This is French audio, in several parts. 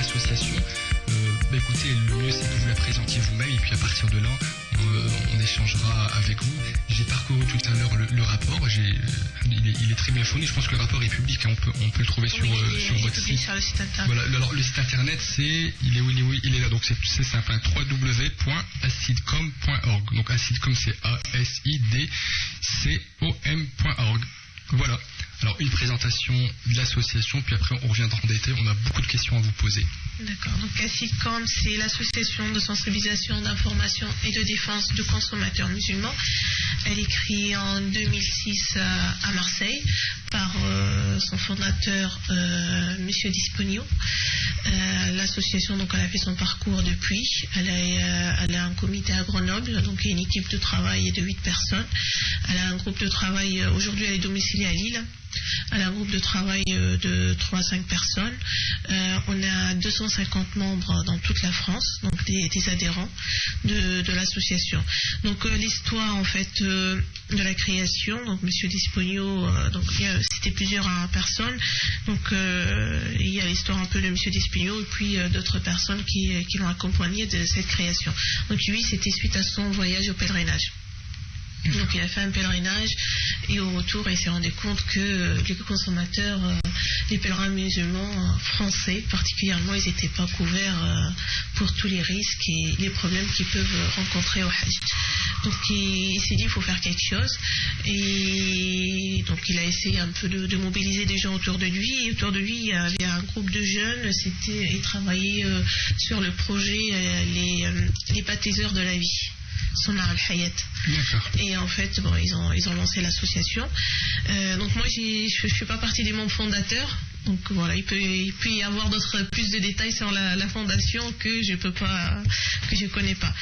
l'association, écoutez, le mieux c'est que vous la présentiez vous-même et puis à partir de là, on échangera avec vous. J'ai parcouru tout à l'heure le rapport, il est très bien fourni, je pense que le rapport est public, hein, on peut le trouver sur votre site. Sur le site internet. Voilà, alors le site internet il est là, donc c'est simple, hein, www.acidcom.org. Donc acidcom c'est ASIDCOM.org. Voilà. Alors une présentation de l'association, puis après on reviendra en détail, on a beaucoup de questions à vous poser. D'accord, donc ACIDCOM, c'est l'association de sensibilisation, d'information et de défense de consommateurs musulmans. Elle est créée en 2006 à Marseille par son fondateur, Monsieur Disponio. L'association, donc, elle a fait son parcours depuis. Elle a un comité à Grenoble, donc il y a une équipe de travail de 8 personnes. Elle a un groupe de travail, aujourd'hui elle est domiciliée à Lille. Elle a un groupe de travail de 3 à 5 personnes. On a 250 membres dans toute la France, donc des adhérents de l'association. Donc l'histoire en fait de la création, donc Monsieur Disponio, donc il a cité plusieurs personnes. Donc il y a l'histoire un peu de Monsieur Disponio et puis d'autres personnes qui l'ont accompagné de cette création. Donc lui, c'était suite à son voyage au pèlerinage. Donc il a fait un pèlerinage et au retour il s'est rendu compte que les consommateurs, les pèlerins musulmans français particulièrement, ils n'étaient pas couverts pour tous les risques et les problèmes qu'ils peuvent rencontrer au Hajj. Donc il s'est dit il faut faire quelque chose et donc il a essayé un peu de mobiliser des gens autour de lui. Et autour de lui il y avait un groupe de jeunes, ils travaillaient sur le projet les baptiseurs de la vie. Sonar al-Hayat. Et en fait, bon, ils ont lancé l'association. Donc moi, je fais pas partie des membres fondateurs. Donc voilà, il peut y avoir plus de détails sur la fondation que je connais pas.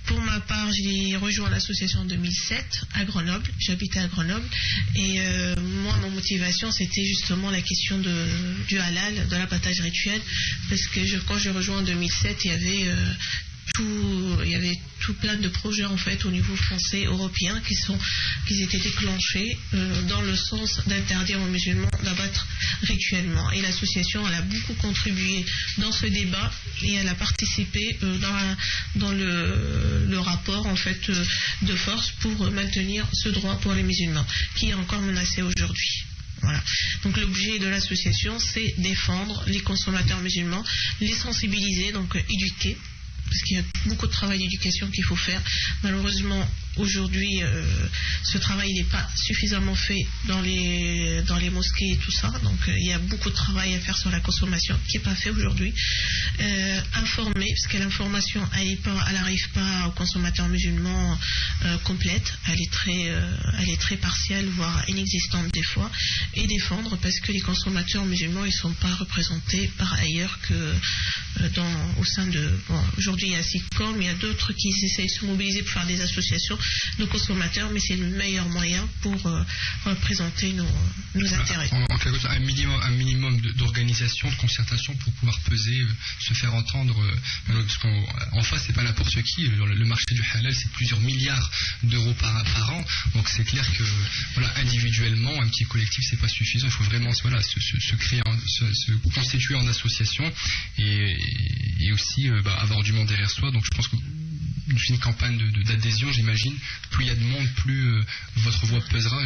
Pour ma part, j'ai rejoint l'association en 2007 à Grenoble. J'habitais à Grenoble et moi, ma motivation, c'était justement la question du halal, de l'abattage rituel, parce que quand j'ai rejoint en 2007, il y avait tout plein de projets en fait au niveau français, européen qui étaient déclenchés dans le sens d'interdire aux musulmans d'abattre rituellement. Et l'association, elle a beaucoup contribué dans ce débat et elle a participé dans le rapport en fait de force pour maintenir ce droit pour les musulmans qui est encore menacé aujourd'hui. Voilà. Donc l'objet de l'association, c'est défendre les consommateurs musulmans, les sensibiliser, donc éduquer. Parce qu'il y a beaucoup de travail d'éducation qu'il faut faire. Malheureusement, aujourd'hui, ce travail n'est pas suffisamment fait dans les mosquées et tout ça. Donc, il y a beaucoup de travail à faire sur la consommation qui n'est pas fait aujourd'hui. Informer, parce que l'information, elle n'arrive pas aux consommateurs musulmans complète. Elle est très partielle, voire inexistante des fois. Et défendre, parce que les consommateurs musulmans, ils ne sont pas représentés par ailleurs que au sein de... Bon, aujourd'hui, il y a SICOM, il y a d'autres qui essayent de se mobiliser pour faire des associations de consommateurs, mais c'est le meilleur moyen pour représenter nos intérêts. En quelque sorte, un minimum d'organisation, de concertation pour pouvoir peser, se faire entendre. Parce qu'en face, c'est pas n'importe qui. Le marché du halal, c'est plusieurs milliards d'euros par an. Donc c'est clair que individuellement, un petit collectif, c'est pas suffisant. Il faut vraiment se créer, se constituer en association et aussi avoir du monde derrière soi. Donc je pense que une campagne d'adhésion, j'imagine, plus il y a de monde, plus votre voix pèsera.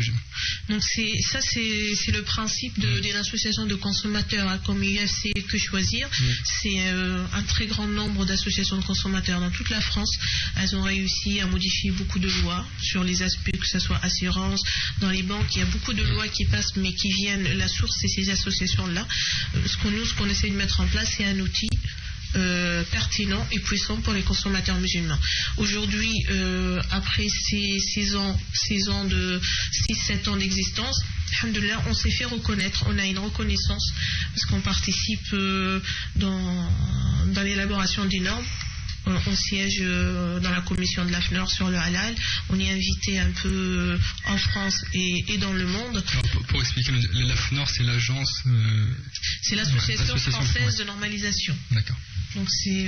Donc c'est le principe d'une association de consommateurs, hein, comme UFC Que Choisir. C'est un très grand nombre d'associations de consommateurs dans toute la France. Elles ont réussi à modifier beaucoup de lois sur les aspects, que ce soit assurance, dans les banques. Il y a beaucoup de lois qui passent, mais qui viennent, la source, c'est ces associations-là. Ce qu'on essaie de mettre en place, c'est un outil pertinent et puissant pour les consommateurs musulmans. Aujourd'hui, après ces 7 ans d'existence, alhamdoulilah, on s'est fait reconnaître, on a une reconnaissance parce qu'on participe dans l'élaboration des normes. On siège dans la commission de l'AFNOR sur le halal. On est invité un peu en France et dans le monde. Alors, pour expliquer, l'AFNOR, c'est l'agence... c'est l'association française de normalisation. D'accord. Donc c'est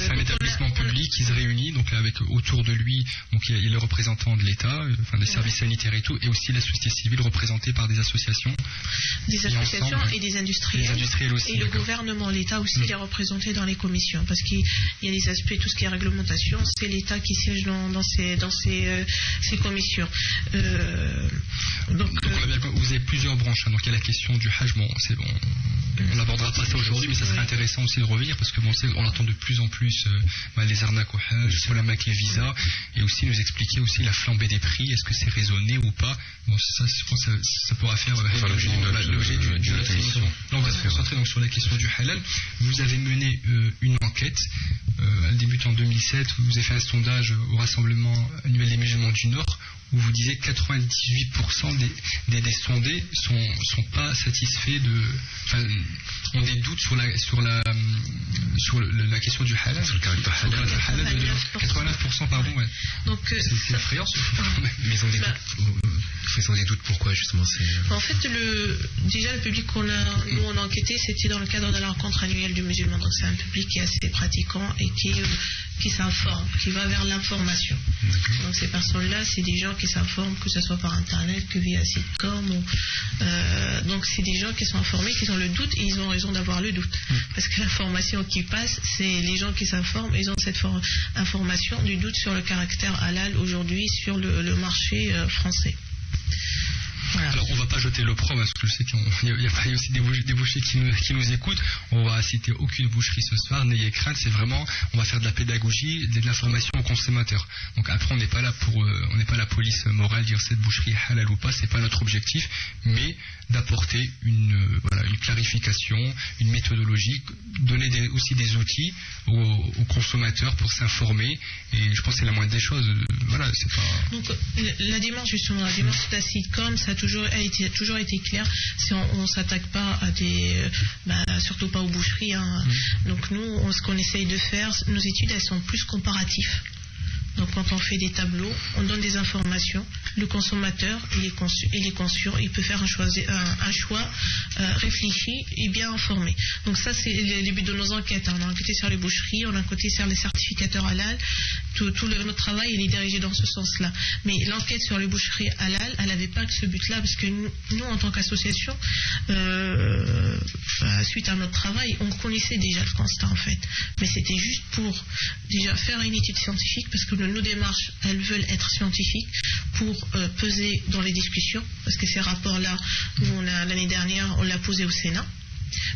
un établissement public qui se réunit, donc avec autour de lui, donc il y a les représentants de l'État, enfin des services sanitaires et tout, et aussi la société civile représentée par des associations. Et des industriels aussi. Et le gouvernement, l'État aussi est représenté dans les commissions, parce qu'il y a des aspects, tout ce qui est réglementation, c'est l'État qui siège dans ces commissions. Donc vous avez plusieurs branches, hein. Donc il y a la question du Hajj, on n'abordera pas ça aujourd'hui, mais ça serait intéressant aussi de revenir, parce que on entend de plus en plus les arnaques au Hajj, sur la Mecque, les visas, et aussi nous expliquer aussi la flambée des prix, est-ce que c'est raisonné ou pas. Ça pourra faire l'objet d'une autre émission. Là, on va se concentrer donc sur la question du halal. Vous avez mené une enquête, elle débute en 2007, vous avez fait un sondage au Rassemblement annuel des musulmans du Nord, où vous disiez que 98% des sondés sont pas satisfaits ont des doutes sur la question du halal, sur le caractère halal de 89%, pardon, ouais. Donc c'est effrayant ce chiffre. Mais ils ont des doutes pourquoi justement En fait, déjà le public qu'on a enquêté, c'était dans le cadre de la rencontre annuelle du musulman. Donc c'est un public qui est assez pratiquant et qui s'informe, qui va vers l'information. Donc ces personnes-là, c'est des gens qui s'informent, que ce soit par internet, que via sitcom. Donc c'est des gens qui sont informés, qui ont le doute, et ils ont raison d'avoir le doute. Parce que l'information qui passe, c'est les gens qui s'informent, ils ont cette information du doute sur le caractère halal aujourd'hui sur le marché français. Voilà. Alors on ne va pas jeter l'opprobre, parce que je sais qu'il y a aussi des bouchers qui nous écoutent. On va citer aucune boucherie ce soir, n'ayez crainte, c'est vraiment, on va faire de la pédagogie, de l'information aux consommateurs. Donc après on n'est pas là on n'est pas la police morale, dire cette boucherie est halal ou pas, c'est pas notre objectif, mais d'apporter une clarification, une méthodologie, donner aussi des outils aux consommateurs pour s'informer, et je pense que c'est la moindre des choses. Voilà, c'est pas... Donc la démarche de la sitcom, ça a toujours été clair. Si on s'attaque pas à surtout pas aux boucheries, hein. Donc nous, ce qu'on essaye de faire, nos études, elles sont plus comparatives. Donc quand on fait des tableaux, on donne des informations. Le consommateur, il est conscient, il peut faire un choix réfléchi et bien informé. Donc ça, c'est le but de nos enquêtes. On a enquêté sur les boucheries, on a enquêté sur les certificateurs halal. Notre travail, il est dirigé dans ce sens-là. Mais l'enquête sur les boucheries halal, elle n'avait pas que ce but-là, parce que nous, en tant qu'association, suite à notre travail, on connaissait déjà le constat en fait. Mais c'était juste pour déjà faire une étude scientifique, parce que nos démarches, elles veulent être scientifiques pour peser dans les discussions, parce que ces rapports-là, l'année dernière, on l'a posé au Sénat.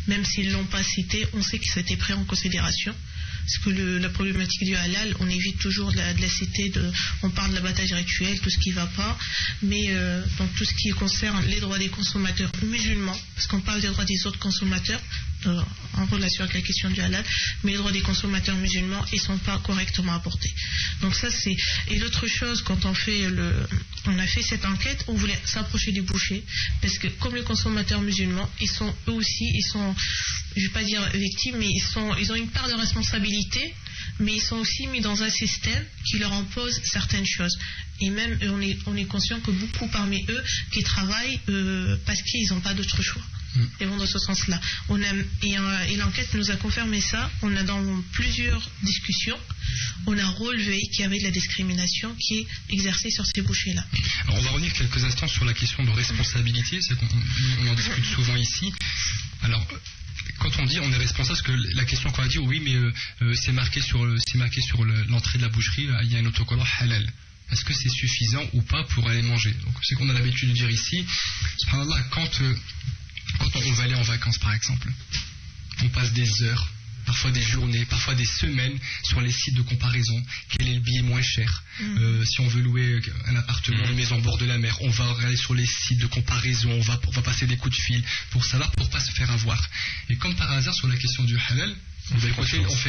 Même s'ils ne l'ont pas cité, on sait que ça a été pris en considération. Parce que la problématique du halal, on évite toujours de la citer, on parle de l'abattage rituel, tout ce qui ne va pas, mais dans tout ce qui concerne les droits des consommateurs musulmans, parce qu'on parle des droits des autres consommateurs, en relation avec la question du halal, mais les droits des consommateurs musulmans, ils ne sont pas correctement apportés. Donc ça c'est... Et l'autre chose, quand on a fait cette enquête, on voulait s'approcher des bouchers, parce que comme les consommateurs musulmans, eux aussi, je ne vais pas dire victimes, mais ils ont une part de responsabilité, mais ils sont aussi mis dans un système qui leur impose certaines choses. Et même, on est conscient que beaucoup parmi eux qui travaillent parce qu'ils n'ont pas d'autre choix. Et vont dans ce sens-là. Et l'enquête nous a confirmé ça. On a dans plusieurs discussions, on a relevé qu'il y avait de la discrimination qui est exercée sur ces bouchers-là. Alors on va revenir quelques instants sur la question de responsabilité. C'est qu'on en discute souvent ici. Alors, quand on dit on est responsable, parce que la question qu'on va dire, oui, mais c'est marqué sur l'entrée de la boucherie, il y a un autocollant halal. Est-ce que c'est suffisant ou pas pour aller manger? Donc c'est qu'on a l'habitude de dire ici, subhanallah, quand on va aller en vacances par exemple, on passe des heures, parfois des journées, parfois des semaines sur les sites de comparaison. Quel est le billet moins cher? Si on veut louer un appartement, une maison au bord de la mer, on va regarder sur les sites de comparaison, on va passer des coups de fil pour savoir, pour pas se faire avoir. Et comme par hasard sur la question du halal, on fait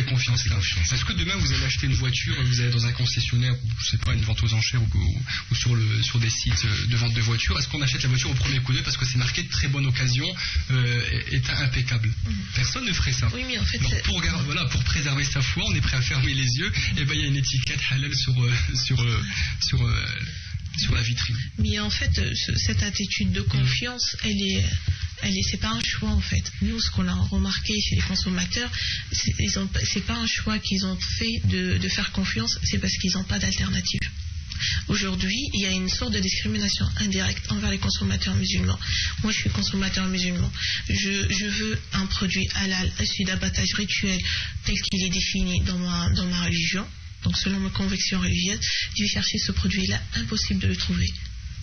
confiance. Est-ce que demain vous allez acheter une voiture, vous allez dans un concessionnaire, ou je sais pas, une vente aux enchères ou sur des sites de vente de voitures, est-ce qu'on achète la voiture au premier coup d'œil parce que c'est marqué très bonne occasion, état impeccable? Personne ne ferait ça. Oui, mais en fait, donc pour préserver sa foi, on est prêt à fermer les yeux. Et ben il y a une étiquette halal sur la vitrine. Mais en fait, cette attitude de confiance, c'est pas un choix en fait. Nous, ce qu'on a remarqué chez les consommateurs, c'est pas un choix qu'ils ont fait de faire confiance, c'est parce qu'ils n'ont pas d'alternative. Aujourd'hui, il y a une sorte de discrimination indirecte envers les consommateurs musulmans. Moi, je suis consommateur musulman. Je veux un produit halal, issu d'abattage rituel tel qu'il est défini dans ma religion. Donc, selon mes convictions religieuses, je vais chercher ce produit-là, impossible de le trouver.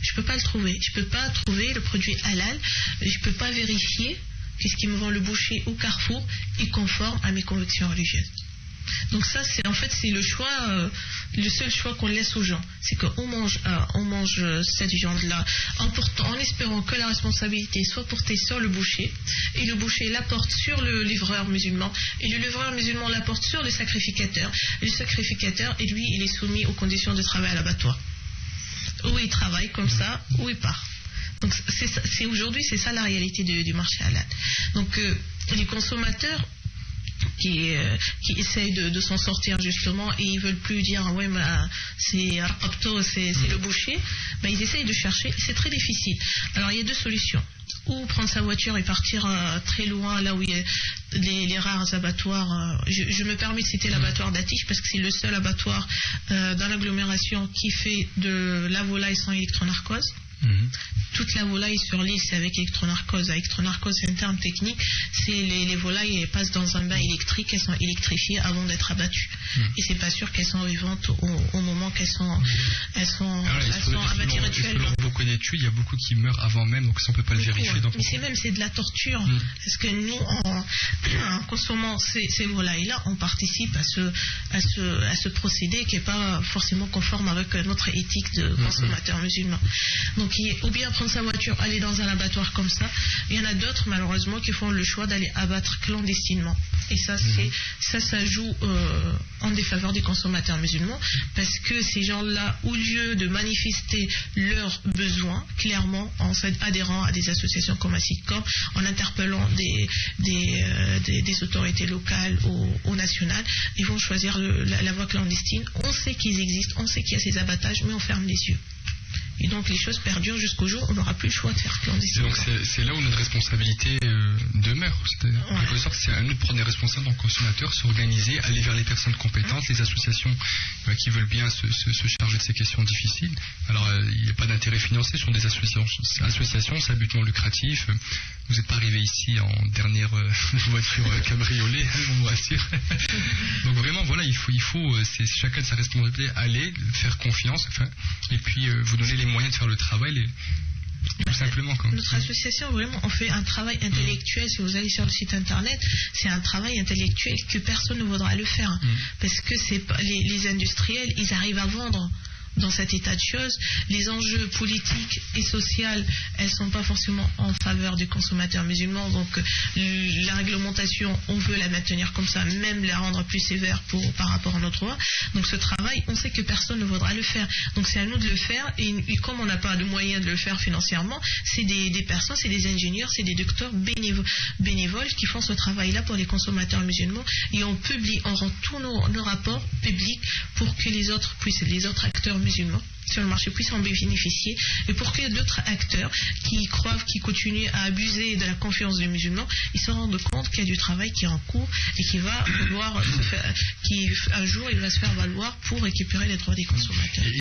Je ne peux pas le trouver. Je ne peux pas trouver le produit halal. Je ne peux pas vérifier que ce qui me vend le boucher ou Carrefour est conforme à mes convictions religieuses. Donc ça, c'est le choix, le seul choix qu'on laisse aux gens. C'est qu'on mange cette viande-là en espérant que la responsabilité soit portée sur le boucher, et le boucher la porte sur le livreur musulman, et le livreur musulman la porte sur le sacrificateur. Et le sacrificateur, et lui, il est soumis aux conditions de travail à l'abattoir. Ou il travaille comme ça, ou il part. Donc aujourd'hui, c'est ça la réalité du marché halal. Donc les consommateurs qui essayent de s'en sortir justement, et ils veulent plus dire ouais c'est Raqabto, c'est le boucher, ils essayent de chercher, c'est très difficile. Alors il y a deux solutions: ou prendre sa voiture et partir très loin, là où il y a les rares abattoirs. Je me permets de citer l'abattoir d'Atiche parce que c'est le seul abattoir dans l'agglomération qui fait de la volaille sans électronarcose. Toute la volaille sur l'île, c'est avec électronarcose. Électronarcose, c'est un terme technique. C'est les volailles passent dans un bain électrique, elles sont électrifiées avant d'être abattues. Et c'est pas sûr qu'elles sont vivantes au moment qu'elles sont abattues rituellement. Selon beaucoup d'études, il y a beaucoup qui meurent avant même, donc ça on peut pas le vérifier. Mais c'est de la torture. Parce que nous, en consommant ces volailles-là, on participe à ce procédé qui n'est pas forcément conforme avec notre éthique de consommateur musulman. Donc ou bien prendre sa voiture, aller dans un abattoir comme ça. Il y en a d'autres malheureusement qui font le choix d'aller abattre clandestinement. Et ça joue en défaveur des consommateurs musulmans, parce que ces gens-là, au lieu de manifester leurs besoins clairement en adhérant à des associations comme ASICOM, en interpellant des autorités locales ou nationales, ils vont choisir la voie clandestine. On sait qu'ils existent, on sait qu'il y a ces abattages, mais on ferme les yeux. Et donc les choses perdurent jusqu'au jour où on n'aura plus le choix de faire clandestinement. Donc c'est là où notre responsabilité demeure. En quelque sorte, c'est à nous de prendre les responsables en consommateurs, s'organiser, aller vers les personnes compétentes, les associations qui veulent bien se charger de ces questions difficiles. Alors il n'y a pas d'intérêt financier sur des associations, ça a but non lucratif. Vous n'êtes pas arrivé ici en dernière voiture cabriolet, je vous rassure. Donc vraiment, voilà, il faut c'est chacun de sa responsabilité, aller faire confiance, et puis vous donner les moyens de faire le travail, tout simplement. Notre association, vraiment, on fait un travail intellectuel. Si vous allez sur le site internet, c'est un travail intellectuel que personne ne voudra le faire. Parce que les industriels, ils arrivent à vendre dans cet état de choses. Les enjeux politiques et sociaux, elles ne sont pas forcément en faveur du consommateur musulman. Donc la réglementation, on veut la maintenir comme ça, même la rendre plus sévère par rapport à notre loi. Donc ce travail, on sait que personne ne voudra le faire. Donc c'est à nous de le faire. Et comme on n'a pas de moyens de le faire financièrement, c'est des personnes, c'est des ingénieurs, c'est des docteurs bénévoles qui font ce travail-là pour les consommateurs musulmans. Et on rend tous nos rapports publics pour que les autres acteurs musulmans sur le marché puissent en bénéficier, et pour que d'autres acteurs qui continuent à abuser de la confiance des musulmans, ils se rendent compte qu'il y a du travail qui est en cours et qui va un jour il va se faire valoir pour récupérer les droits des consommateurs.